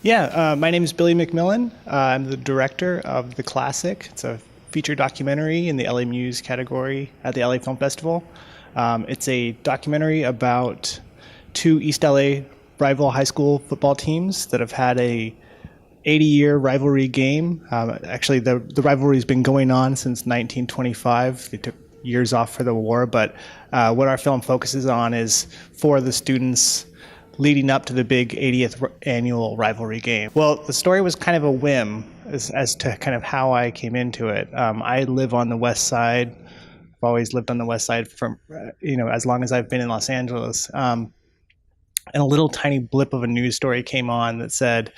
Yeah, my name is Billy McMillin. I'm the director of The Classic. It's a feature documentary in the LA MUSE category at the LA Film Festival. It's a documentary about two East LA rival high school football teams that have had a 80-year rivalry game. Actually, the rivalry's been going on since 1925. They took years off for the war, but what our film focuses on is for the students leading up to the big 80th annual rivalry game. Well, the story was kind of a whim as to kind of how I came into it. I live on the west side. I've always lived on the west side from, as long as I've been in Los Angeles. And a little tiny blip of a news story came on that said,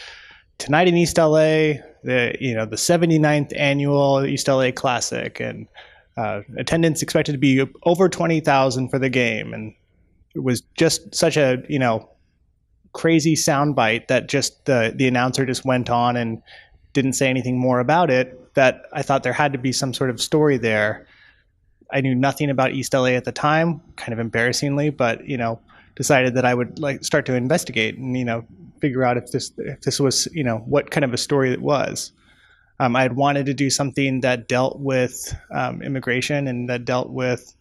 tonight in East LA, the 79th annual East LA Classic, and attendance expected to be over 20,000 for the game. And it was just such a, crazy soundbite that just the announcer just went on and didn't say anything more about it, that I thought there had to be some sort of story there. I knew nothing about East LA at the time, kind of embarrassingly, but decided that I would start to investigate and figure out if this was what kind of a story it was. I had wanted to do something that dealt with immigration and that dealt with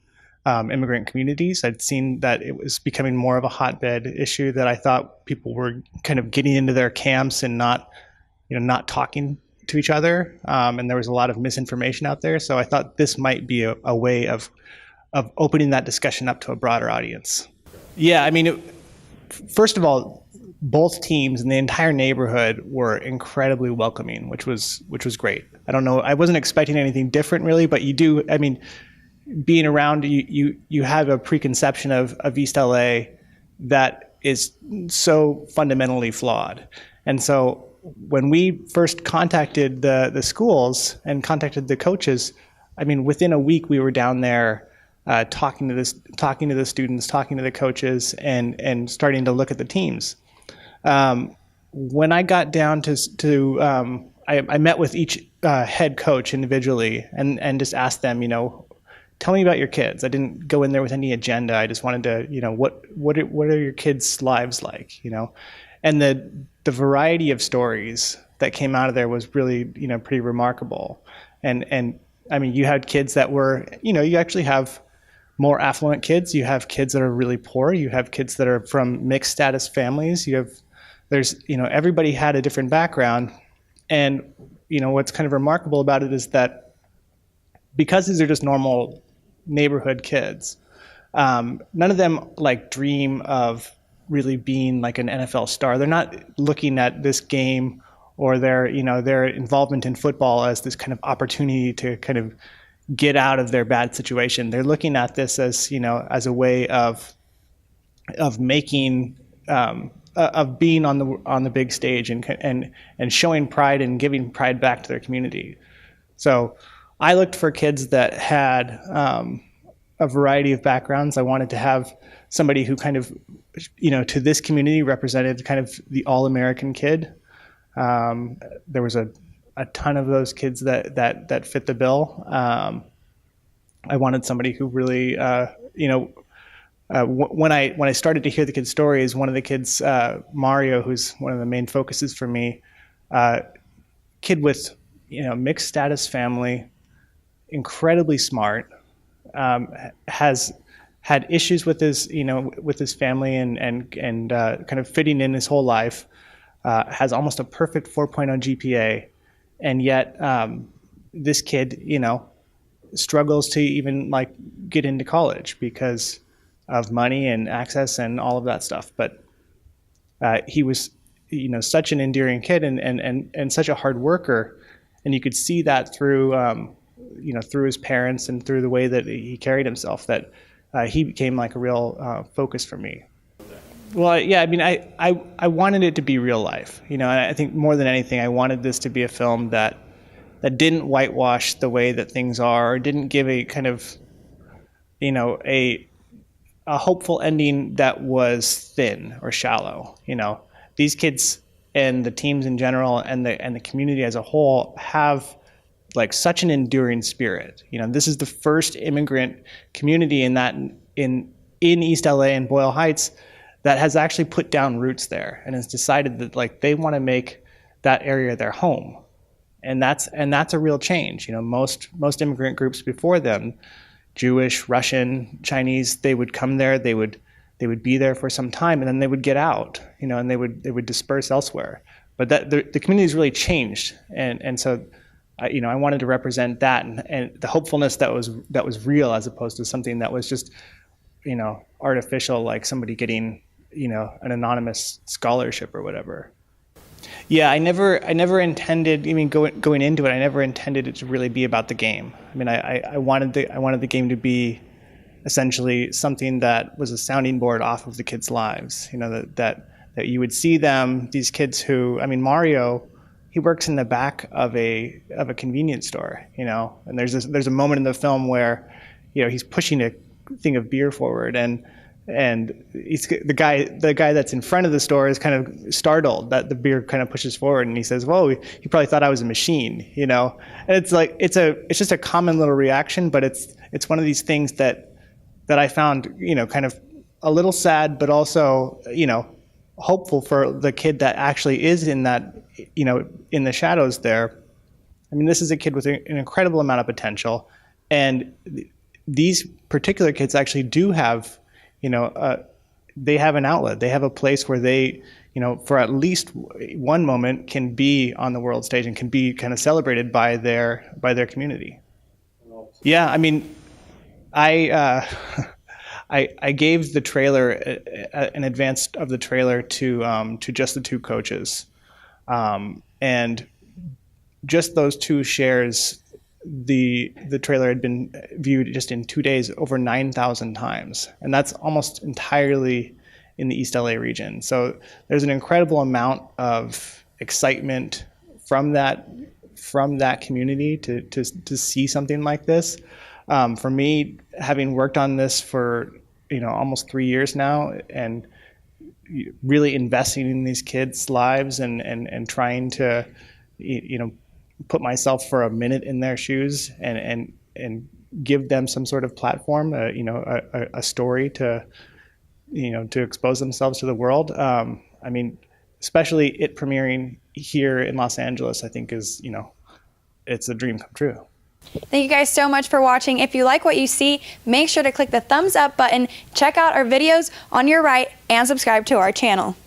immigrant communities. I'd seen that it was becoming more of a hotbed issue, that I thought people were kind of getting into their camps and not talking to each other. And there was a lot of misinformation out there. So I thought this might be a way of opening that discussion up to a broader audience. Yeah, first of all, both teams and the entire neighborhood were incredibly welcoming, which was great. I don't know, I wasn't expecting anything different really, but you do, being around, you have a preconception of East LA that is so fundamentally flawed. And so when we first contacted the schools and contacted the coaches, within a week we were down there talking to the students, talking to the coaches, and starting to look at the teams. When I got down to I met with each head coach individually and just asked them, tell me about your kids. I didn't go in there with any agenda. I just wanted to, what are your kids' lives like, And the variety of stories that came out of there was really, pretty remarkable. And you had kids that were, you actually have more affluent kids. You have kids that are really poor. You have kids that are from mixed status families. Everybody had a different background. And, what's kind of remarkable about it is that because these are just normal neighborhood kids, none of them dream of really being like an NFL star. They're not looking at this game or their involvement in football as this kind of opportunity to kind of get out of their bad situation. They're looking at this as as a way of making of being on the big stage and showing pride and giving pride back to their community. So I looked for kids that had a variety of backgrounds. I wanted to have somebody who kind of, to this community represented kind of the all-American kid. There was a ton of those kids that fit the bill. I wanted somebody who really, when I started to hear the kids' stories, one of the kids, Mario, who's one of the main focuses for me, kid with mixed status family, incredibly smart, has had issues with his family and kind of fitting in his whole life, has almost a perfect 4.0 GPA, and yet this kid struggles to even get into college because of money and access and all of that stuff. But he was such an endearing kid and such a hard worker, and you could see that through through his parents and through the way that he carried himself, that he became a real focus for me. Well, yeah, I wanted it to be real life, and I think more than anything, I wanted this to be a film that didn't whitewash the way that things are, or didn't give a kind of, a hopeful ending that was thin or shallow. These kids and the teams in general and the community as a whole have such an enduring spirit. This is the first immigrant community in in East LA and Boyle Heights that has actually put down roots there and has decided that like they want to make that area their home. And that's a real change. You know, most immigrant groups before them, Jewish, Russian, Chinese, they would come there, they would be there for some time, and then they would get out, you know, and they would disperse elsewhere. But that the community's really changed, and so, you know, I wanted to represent that and the hopefulness that was real, as opposed to something that was just, you know, artificial, like somebody getting, you know, an anonymous scholarship or whatever. Yeah, I never intended. I mean, going into it, I never intended it to really be about the game. I mean, I wanted the game to be essentially something that was a sounding board off of the kids' lives. You know, that you would see them, these kids who, I mean, Mario, he works in the back of a convenience store. You know, and there's a moment in the film where, you know, he's pushing a thing of beer forward, and he's, the guy that's in front of the store is kind of startled that the beer kind of pushes forward, and he says, "Whoa, he probably thought I was a machine," you know. And it's like it's just a common little reaction, but it's one of these things that I found, you know, kind of a little sad, but also, you know, hopeful for the kid that actually is in that, you know, in the shadows there. I mean, this is a kid with an incredible amount of potential, and these particular kids actually do have, you know, they have an outlet. They have a place where they, you know, for at least one moment can be on the world stage and can be kind of celebrated by their community. Yeah, I mean, I gave the trailer, an advance of the trailer to just the two coaches, and just those two shares. The trailer had been viewed just in 2 days over 9,000 times, and that's almost entirely in the East LA region. So there's an incredible amount of excitement from that community to see something like this. For me, having worked on this for, you know, almost 3 years now, and really investing in these kids' lives and trying to, you know, put myself for a minute in their shoes and give them some sort of platform, you know, a story to, you know, to expose themselves to the world. I mean, especially it premiering here in Los Angeles, I think is, you know, it's a dream come true. Thank you guys so much for watching. If you like what you see, make sure to click the thumbs up button, check out our videos on your right, and subscribe to our channel.